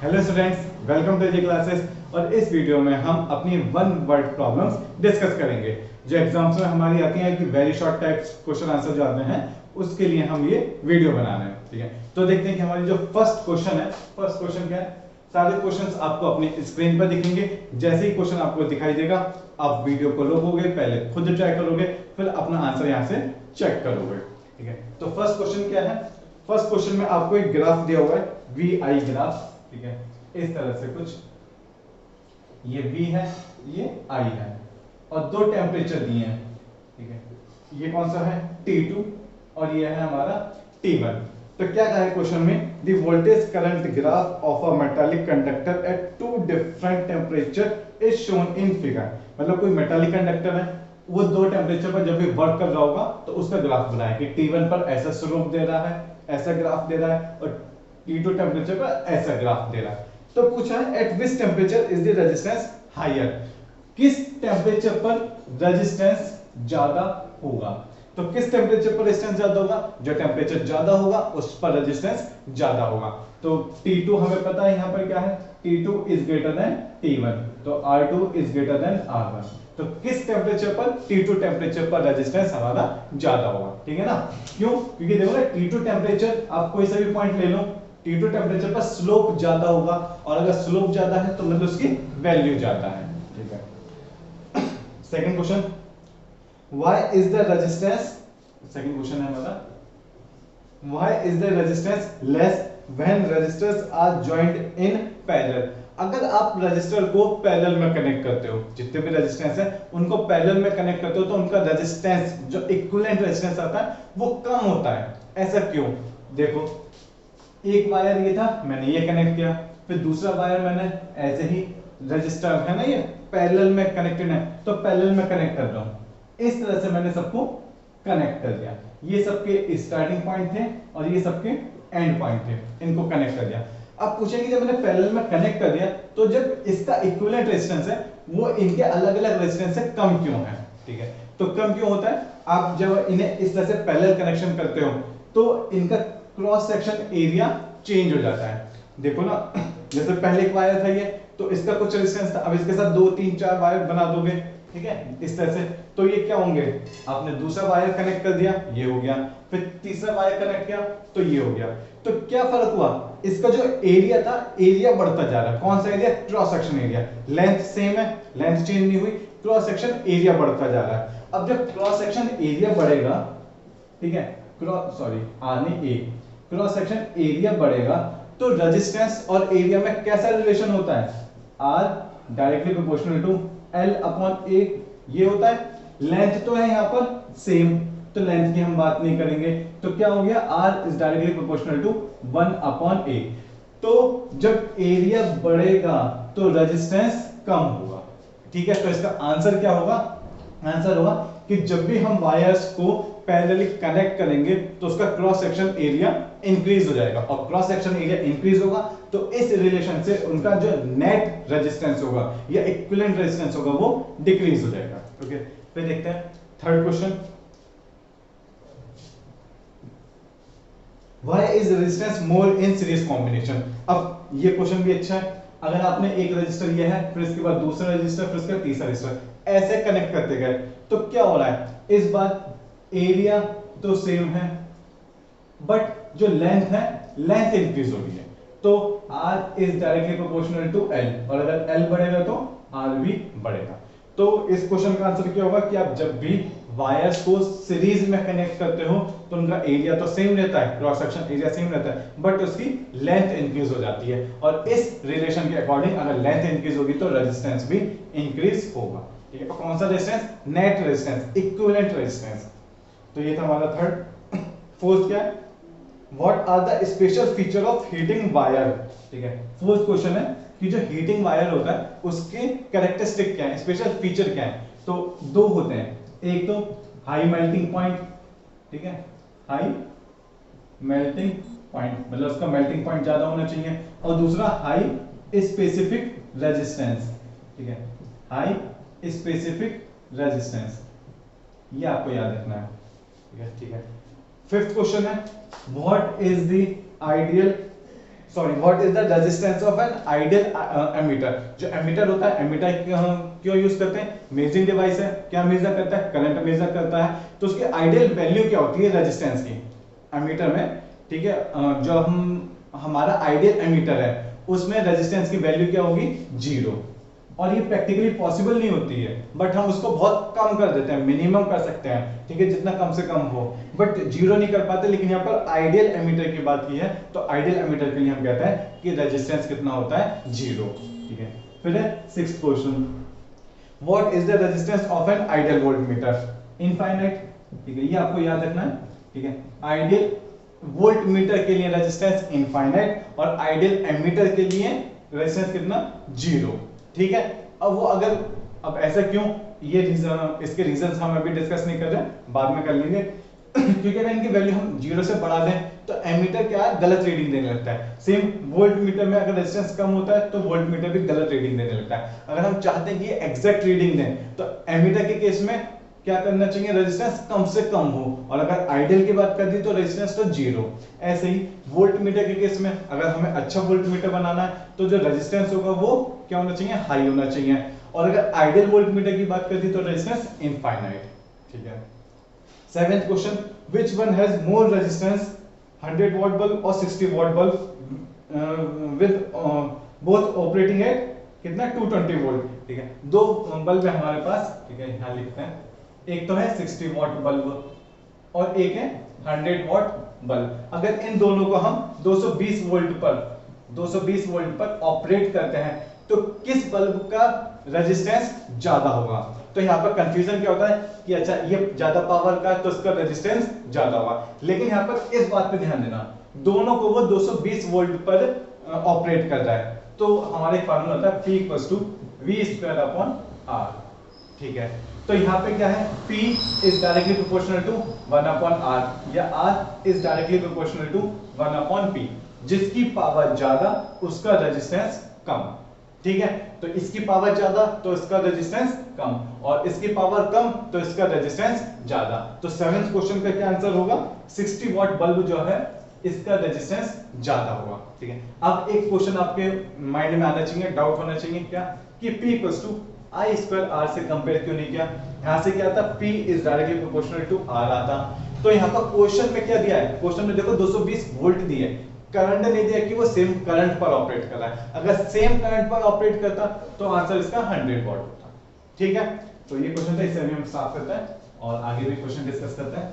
Hello students, welcome to G classes. और इस video में हम अपनी वन वर्ड प्रॉब्लम्स डिस्कस करेंगे जो एग्जाम्स में हमारी आती हैं कि very short types question answer जो आते हैं उसके लिए हम ये वीडियो बना रहे हैं। ठीक है, तो देखते हैं कि हमारी जो फर्स्ट क्वेश्चन है, फर्स्ट क्वेश्चन क्या है। सारे क्वेश्चंस आपको अपनी स्क्रीन पर दिखेंगे। जैसे ही क्वेश्चन आपको दिखाई देगा आप वीडियो को रोकोगे, पहले खुद ट्राई करोगे, फिर अपना आंसर यहाँ से चेक करोगे। ठीक है, तो फर्स्ट क्वेश्चन क्या है। फर्स्ट क्वेश्चन में आपको एक ग्राफ दिया हुआ है, वी आई ग्राफ। ठीक है, इस तरह से कुछ, ये V है, ये I है और दो टेम्परेचर दिए हैं। ठीक है, ये कौन सा है T2 और ये है हमारा T1। तो क्या कहा है क्वेश्चन में, the voltage current graph of a metallic conductor at two different temperature is shown in figure. मतलब कोई मेटालिक कंडक्टर है, वो दो टेम्परेचर पर जब भी वर्क कर रहा होगा तो उसका ग्राफ बनाए कि T1 पर ऐसा स्लोप दे रहा है, ऐसा ग्राफ दे रहा है, और T2 टेम्परेचर पर ऐसा ग्राफ दे रहा है। तो पूछा है at which temperature is the resistance higher, किस टेम्परेचर पर रेजिस्टेंस ज्यादा होगा। तो किस टेम्परेचर पर रेजिस्टेंस ज्यादा होगा, जो टेम्परेचर ज्यादा होगा उस पर रेजिस्टेंस ज्यादा होगा। तो T2 हमें पता है यहाँ पर क्या है, T2 is greater than T1, तो R2 is greater than R1। तो किस टेम्परेचर पर, T2 टेम्परेचर पर रेजिस्टेंस हमारा ज्यादा होगा। ठीक है ना, क्यों, क्योंकि देखो ना T2 टेम्परेचर, आप कोई सा भी पॉइंट ले लो, T2 टेम्परेचर पर स्लोप ज्यादा होगा, और अगर स्लोप ज्यादा है तो मतलब उसकी वैल्यू ज्यादा है। ठीक है, second question, why is the resistance, second question है हमारा, why is the resistance less when resistors are joined in parallel। अगर आप रेजिस्टर को पैरेलल में कनेक्ट करते हो, जितने भी रेजिस्टेंस है उनको पैरेलल में कनेक्ट करते हो, तो उनका रेजिस्टेंस जो इक्विवेलेंट रेजिस्टेंस आता है वो कम होता है। ऐसा क्यों, देखो एक वायर ये था, मैंने ये कनेक्ट किया, फिर दूसरा वायर मैंने ऐसे ही, रजिस्टर है ना ये पैरेलल में कनेक्टेड है तो पैरेलल में कनेक्ट कर रहा हूं। इस तरह से मैंने सबको कनेक्ट कर दिया, ये सबके स्टार्टिंग पॉइंट थे और ये सबके एंड पॉइंट थे, इनको कनेक्ट कर दिया। अब पूछेंगे जब मैंने पैरेलल में कनेक्ट कर दिया तो जब इसका इक्विवेलेंट रेजिस्टेंस है वो इनके अलग अलग रेजिस्टेंस से कम क्यों है। ठीक है, तो कम क्यों होता है, आप जब इन्हें इस तरह से पैरेलल कनेक्शन करते हो तो इनका क्रॉस सेक्शन एरिया चेंज हो जाता है। देखो ना, जैसे पहले एक वायर था ये, तो इसका कुछ रेजिस्टेंस था, अब इसके साथ 2 3 4 वायर बना दोगे, ठीक है इस तरह से, तो ये क्या होंगे, आपने दूसरा वायर कनेक्ट कर दिया, ये हो गया, फिर तीसरा वायर कनेक्ट किया तो ये हो गया। तो क्या फर्क हुआ, इसका जो एरिया था, एरिया बढ़ता जा रहा है। कौन सा area, cross section area. Length same है, लेंथ चेंज नहीं हुई, क्रॉस सेक्शन एरिया बढ़ता जा रहा है। अब जब क्रॉस सेक्शन एरिया बढ़ेगा, ठीक है, क्रॉस सॉरी आर नहीं ए, क्रॉस सेक्शन एरिया बढ़ेगा तो रेजिस्टेंस और एरिया में कैसा रिलेशन होता है, R directly proportional to L upon A, ये होता है। लेंथ तो है यहाँ पर सेम, तो लेंथ की हम बात नहीं करेंगे, तो क्या हो गया, R is directly proportional to 1 upon A. तो जब एरिया बढ़ेगा तो रेजिस्टेंस कम होगा। ठीक है, तो इसका आंसर क्या होगा, आंसर होगा कि जब भी हम वायर्स को पैरेलली कनेक्ट करेंगे तो उसका क्रॉस सेक्शन एरिया इंक्रीज हो जाएगा, और क्रॉस सेक्शन एरिया इंक्रीज होगा तो इस रिलेशन से उनका जो नेट रेजिस्टेंस होगा या इक्विवेलेंट रेजिस्टेंस होगा वो डिक्रीज हो जाएगा। ओके, फिर देखते हैं third question, Why is resistance more in series combination। अब ये क्वेश्चन भी अच्छा है, अगर आपने एक रजिस्टर ये है, फिर इसके बाद दूसरा रजिस्टर, फिर उसके बाद तीसरा रजिस्टर, ऐसे कनेक्ट करते गए तो क्या हो रहा है, इस बार एरिया तो सेम है बट जो लेंथ है, लेंथ इंक्रीज हो रही है, तो R is directly proportional to L, और अगर L बढ़ेगा तो R भी बढ़ेगा। तो इस क्वेश्चन का आंसर क्या होगा कि आप जब भी वायर्स को सीरीज में कनेक्ट करते हो तो उनका एरिया तो सेम रहता है, क्रॉस सेक्शन एरिया सेम रहता है, बट उसकी लेंथ इंक्रीज हो जाती है, और इस रिलेशन के अकॉर्डिंग अगर लेंथ इंक्रीज होगी तो रेजिस्टेंस भी इंक्रीज होगा। ठीक है, कौन सा resistance, net resistance, equivalent resistance. तो ये था हमारा थर्ड। फोर्थ क्या है, what are the special feature of heating wire. ठीक है, फोर्थ क्वेश्चन है कि जो हीटिंग वायर होता है उसके कैरेक्टरिस्टिक क्या है, स्पेशल फीचर क्या है। तो दो होते हैं, एक तो हाई मेल्टिंग पॉइंट, ठीक है, हाई मेल्टिंग पॉइंट मतलब उसका मेल्टिंग पॉइंट ज्यादा होना चाहिए, और दूसरा हाई स्पेसिफिक रेजिस्टेंस। ठीक है, हाई स्पेसिफिक रेजिस्टेंस, ये आपको याद रखना है। ठीक है, ठीक है। फिफ्थ क्वेश्चन है, what is the ideal sorry, what is the resistance of an ideal ammeter. जो एमीटर होता है, एमीटर क्यों यूज करते हैं, मेजरिंग डिवाइस है, क्या मेजर करता है, करंट मेजर करता है, तो उसकी आइडियल वैल्यू क्या होती है रेजिस्टेंस की एमीटर में, ठीक है। जो हमारा आइडियल एमीटर है उसमें रेजिस्टेंस की वैल्यू क्या होगी, 0। और ये प्रैक्टिकली पॉसिबल नहीं होती है, बट हम उसको बहुत कम कर देते हैं, मिनिमम कर सकते हैं, ठीक है, जितना कम से कम हो, बट 0 नहीं कर पाते। लेकिन यहाँ पर आइडियल एमीटर की बात की है, तो आइडियल एमीटर के लिए हम कहते हैं कि रेजिस्टेंस कितना होता है, 0, ठीक है। फिर है 6th question, what is the resistance of an ideal voltmeter, infinite, ठीक है, ये आपको याद रखना है, ठीक है। आइडियल वोल्टमीटर के लिए रेजिस्टेंस इनफाइनाइट और आइडियल एमीटर के लिए रेजिस्टेंस कितना, 0, ठीक है। अब वो अगर, अब ऐसा क्यों, ये रीजन, इसके रीजंस हम अभी डिस्कस नहीं कर रहे, बाद में कर लेंगे। क्योंकि अगर इनकी वैल्यू हम 0 से बढ़ा दें तो एमीटर क्या है, गलत रीडिंग देने लगता है। सेम वोल्ट मीटर में अगर रेजिस्टेंस कम होता है तो वोल्ट मीटर भी गलत रीडिंग देने लगता है। अगर हम चाहते हैं कि ये एग्जैक्ट रीडिंग दें तो एमीटर के केस में क्या करना चाहिए, रेजिस्टेंस कम से कम हो, और अगर आइडियल की बात कर दी तो रेजिस्टेंस तो 0। ऐसे ही वोल्ट मीटर के केस में अगर हमें अच्छा वोल्ट मीटर बनाना है तो जो रेजिस्टेंस होगा वो क्या होना चाहिए, हाई होना चाहिए, और अगर आइडियल वोल्ट मीटर की बात कर दी तो रेजिस्टेंस इनफाइनाइट, ठीक है। 7th question, which one has more resistance, 100 watt bulb और 60 watt bulb with both operating at कितना, 220 वोल्ट, ठीक है। दो बल्ब है हमारे पास, ठीक है, यहां लिखते हैं, एक तो है 60 वाट बल्ब और एक है 100 वाट बल्ब। अगर इन दोनों को हम 220 वोल्ट पर ऑपरेट करते हैं तो किस बल्ब का रेजिस्टेंस ज्यादा होगा। तो यहाँ पर कंफ्यूजन क्या होता है कि अच्छा ये ज्यादा पावर का है तो इसका रेजिस्टेंस ज्यादा होगा, लेकिन यहाँ पर इस बात पे ध्यान देना, दोनों को वो 220 वोल्ट पर ऑपरेट कर रहा है, तो हमारे फार्मूला होता है P = V²/R, ठीक है। तो यहाँ पे क्या है, P is directly proportional to 1/R या R is directly proportional to 1/P। जिसकी पावर ज्यादा उसका रेजिस्टेंस कम, ठीक है। तो इसकी पावर ज्यादा तो इसका रेजिस्टेंस कम, और इसकी पावर कम तो इसका रेजिस्टेंस ज्यादा। तो 7th क्वेश्चन का क्या आंसर होगा, 60 वाट बल्ब जो है इसका रेजिस्टेंस ज्यादा होगा, ठीक है। अब एक क्वेश्चन आपके माइंड में आना चाहिए, डाउट होना चाहिए क्या, कि P = I² से कंपेयर क्यों नहीं किया। यहां से क्या आता, P is directly proportional to R आता। तो यहाँ पर क्वेश्चन में क्या दिया है, क्वेश्चन में देखो 220 वोल्ट दिया है, करंट नहीं दिया कि वो सेम करंट पर ऑपरेट कर रहा है। अगर सेम करंट पर ऑपरेट करता तो आंसर इसका 100 वाट होता, ठीक है। तो ये क्वेश्चन था, इसे अभी हम साफ करते हैं और आगे भी क्वेश्चन डिस्कस करते हैं।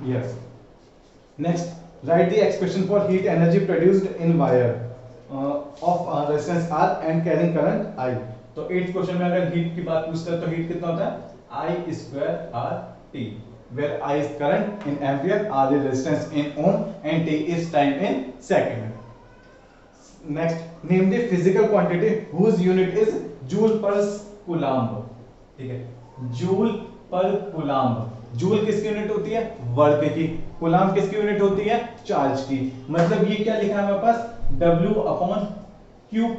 Yes, next, write the expression for heat energy produced in wire of resistance R and carrying current I। तो 8th क्वेश्चन में अगर हीट की बात पूछता है तो हीट कितना होता है, I²RT, where I is current in ampere, R is resistance in ohm and T is time in second। next, name the physical quantity whose unit is joule per coulomb, ठीक है, जूल पर coulomb. Joule किसकी unit होती है, work की, coulomb किसकी unit होती है, चार्ज की। मतलब ये क्या लिखा है हमारे पास, W/Q,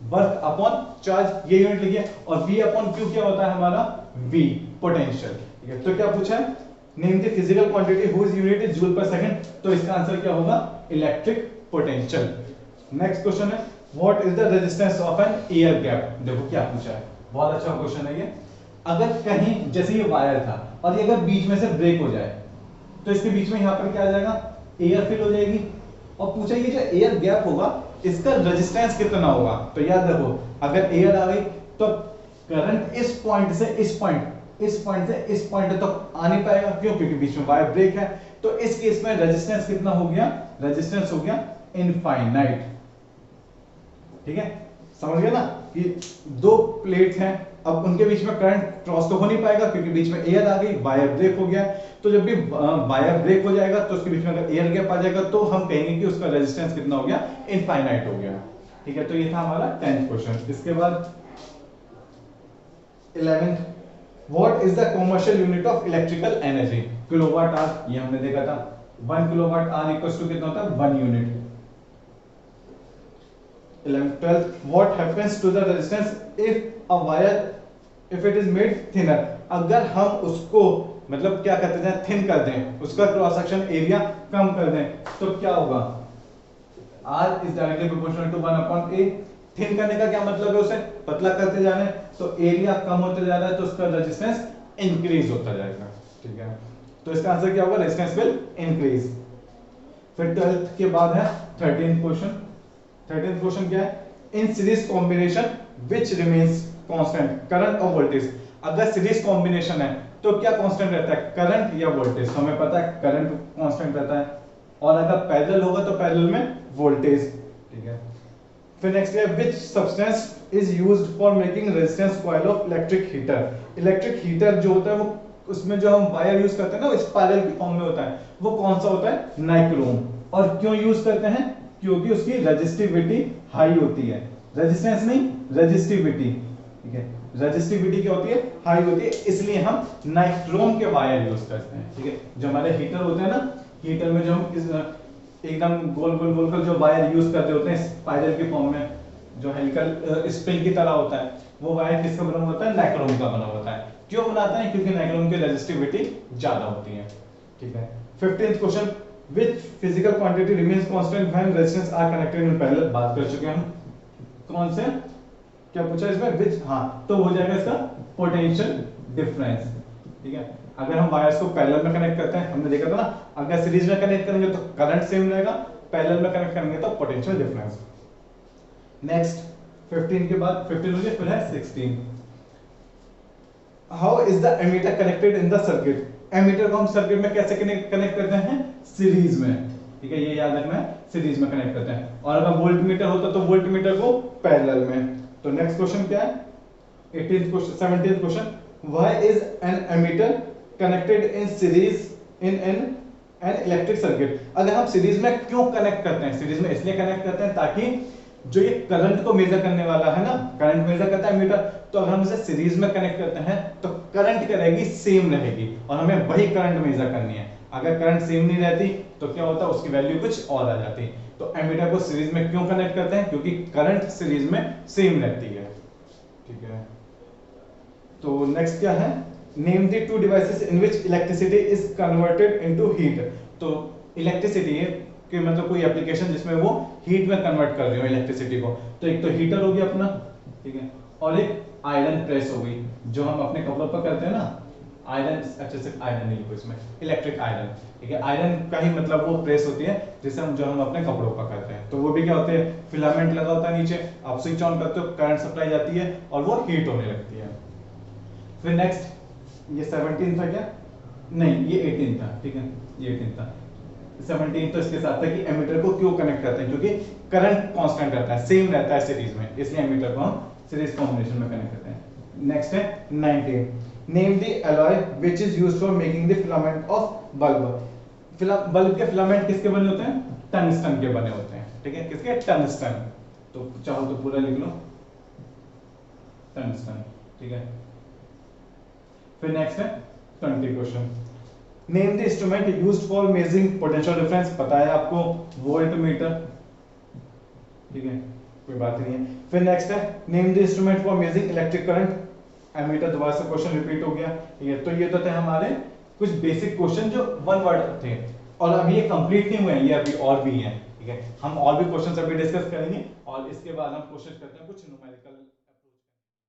वर्क अपॉन चार्ज, ये यूनिट लिखिए, और V/Q क्या होता है हमारा, V, पोटेंशियल, ठीक है। तो क्या पूछा है, name the physical quantity whose unit is joule per second, तो इसका आंसर क्या होगा, इलेक्ट्रिक पोटेंशियल। नेक्स्ट क्वेश्चन है, what is the resistance of an air gap. देखो क्या पूछा है, बहुत अच्छा क्वेश्चन है ये। अगर कहीं जैसे ये वायर था और ये अगर बीच में से ब्रेक हो जाए तो इसके बीच में यहाँ पर क्या आ जाएगा, एयर फिल हो जाएगी, और पूछा ये जो एयर गैप होगा इसका रेजिस्टेंस कितना होगा। तो याद रखो, अगर एयर आ गई तो करंट इस पॉइंट से इस पॉइंट तक आ नहीं पाएगा, क्यों, क्योंकि बीच में वायर ब्रेक है। तो इस केस में रेजिस्टेंस कितना हो गया, रेजिस्टेंस हो गया इनफाइनाइट, ठीक है। समझ गया ना कि दो प्लेट हैं, अब उनके बीच में करंट क्रॉस तो हो नहीं पाएगा क्योंकि बीच में एयर आ गई, वायर ब्रेक हो गया। तो जब भी वायर ब्रेक हो जाएगा तो उसके बीच में अगर एयर गैप आ जाएगा तो हम कहेंगे कि उसका रेजिस्टेंस कितना हो गया, इनफाइनाइट हो गया, ठीक है। तो ये था हमारा 10th क्वेश्चन। इसके बाद 11th, what is the commercial unit of electrical energy, kilowatt hour, ये हमने देखा था। 1 किलोवाट आवर इक्वल्स टू कितना होता है, 1 unit. 11th, 12th, what happens to the resistance if a wire if it is made thinner, अगर हम उसको मतलब क्या कहते हैं थिन कर दें, उसका क्रॉस सेक्शन एरिया कम कर दें, तो क्या होगा, R is directly proportional to 1/a। Thin करने का क्या मतलब है, उसे पतला करते जा रहे हैं तो एरिया कम होते जा रहा है, तो उसका रेजिस्टेंस इंक्रीज होता जाएगा। ठीक है, तो इसका आंसर क्या होगा, रेजिस्टेंस विल इंक्रीज। फिर 12th के बाद है 13th क्वेश्चन। 13th क्वेश्चन क्या है, in series combination which remains constant current और वोल्टेज। अगर सीरीज कॉम्बिनेशन है तो क्या कांस्टेंट रहता है, करंट या वोल्टेज। हमें पता है करंट कांस्टेंट रहता है, और अगर पैरेलल होगा तो पैरेलल में वोल्टेज। ठीक है, फिर नेक्स्ट है which substance is used for making resistance coil of electric heater. Electric heater जो होता है वो उसमें जो हम वायर यूज करते हैं ना, वो स्पाइरल की फॉर्म में होता है, वो कौन सा होता है, नाइक्रोम। और क्यों यूज करते हैं, क्योंकि उसकी रेजिस्टिविटी हाई होती है, रेजिस्टेंस नहीं रेजिस्टिविटी। ठीक है, रेजिस्टिविटी क्या होती है, हाई होती है, इसलिए हम नाइक्रोम के वायर यूज करते हैं। ठीक है, जो हमारे हीटर होते हैं ना, हीटर में जो हम एकदम गोल गोल गोल गोल जो वायर यूज करते होते हैं स्पाइरल के फॉर्म में, जो हेलिकल स्प्रिंग की तरह होता है, वो वायर किसका बना होता है, नाइक्रोम का बना होता है। क्यों बनाते हैं, क्योंकि नाइक्रोम की रेजिस्टिविटी ज्यादा होती है। ठीक है, 15th question, which physical quantity remains constant when resistance are connected in parallel। बात कर चुके हैं हम, कौन से क्या पूछा इसमें, which, हाँ तो हो जाएगा इसका पोटेंशियल डिफरेंस। ठीक है, अगर हम वायर्स को पैरेलल में कनेक्ट करते हैं, हमने देखा था ना, अगर सीरीज में कनेक्ट करेंगे तो करंट सेम रहेगा, पैरेलल में कनेक्ट करेंगे तो पोटेंशियल डिफरेंस। नेक्स्ट 15 के बाद 15 हो गया, फिर है 16। How is the ammeter connected in the circuit. Ammeter को हम सर्किट में कैसे कनेक्ट करते हैं, सीरीज में। ठीक है, ये याद रखना है, सीरीज में कनेक्ट करते हैं। और अगर वोल्टमीटर होता तो वोल्टमीटर को पैरेलल में। तो नेक्स्ट क्वेश्चन क्या है, 18th question, 17th question, why is an ammeter connected in series in an electric circuit. अगर हम सीरीज में क्यों कनेक्ट करते हैं, सीरीज में इसलिए कनेक्ट करते हैं ताकि जो ये करंट को मेजर करने वाला है ना, करंट मेजर करता है मीटर, तो अगर हम इसे सीरीज में कनेक्ट करते हैं तो करंट क्या रहेगी, सेम रहेगी, और हमें वही करंट मेजर करनी है। अगर करंट सेम नहीं रहती तो क्या होता है, उसकी वैल्यू कुछ और आ जाती। तो एमीटर को सीरीज में क्यों कनेक्ट करते हैं, क्योंकि करंट सीरीज में सेम रहती है। ठीक है, तो नेक्स्ट क्या है, name the two devices in which electricity is converted into heat. तो इलेक्ट्रिसिटी कि मतलब कोई एप्लीकेशन जिसमें वो हीट में कन्वर्ट कर रही हो इलेक्ट्रिसिटी को। तो एक तो हीटर हो गया अपना, ठीक है, और एक आयरन प्रेस हो गई जो हम अपने कपड़ों पर करते हैं ना, आयरन, अच्छा सिर्फ आयरन नहीं लिखो इसमें, इलेक्ट्रिक आयरन। ठीक है, आयरन का ही मतलब वो प्रेस होती है जिसे हम जो हम अपने कपड़ों पर करते हैं। तो वो भी क्या होते हैं, फिलामेंट लगा होता है नीचे, आप स्विच ऑन करते हो, करंट सप्लाई जाती है और वो हीट होने लगती है। फिर नेक्स्ट ये 17 था क्या, नहीं ये 18 था। ठीक है, ये 18 था। 17 तो इसके साथ था कि एमीटर को क्यों कनेक्ट करते हैं, क्योंकि करंट कांस्टेंट रहता है, सेम रहता है सीरीज में, इसलिए एमीटर को हम सीरीज कॉम्बिनेशन में कनेक्ट करते हैं। नेक्स्ट है 19, name the alloy which is used for making the filament of bulb. Bulb के फिलामेंट किसके बने होते हैं, टंगस्टन के बने होते हैं। ठीक है, किसके, टंगस्टन। तो चाहो तो पूरा लिख लो, टंगस्टन। ठीक है, फिर नेक्स्ट है 20 question, name the instrument used for measuring potential difference. पता है आपको, वोल्टमीटर। ठीक है, कोई बात नहीं है। फिर नेक्स्ट है name the instrument for measuring electric current. Ammeter, दोबारा से क्वेश्चन रिपीट हो गया। ठीक है, तो ये तो थे हमारे कुछ बेसिक क्वेश्चन जो वन वर्ड थे, और अभी ये कंप्लीट नहीं हुए हैं, ये अभी और भी हैं। ठीक है, हम और भी क्वेश्चन अभी डिस्कस करेंगे, और इसके बाद हम कोशिश करते हैं कुछ न्यूमेरिकल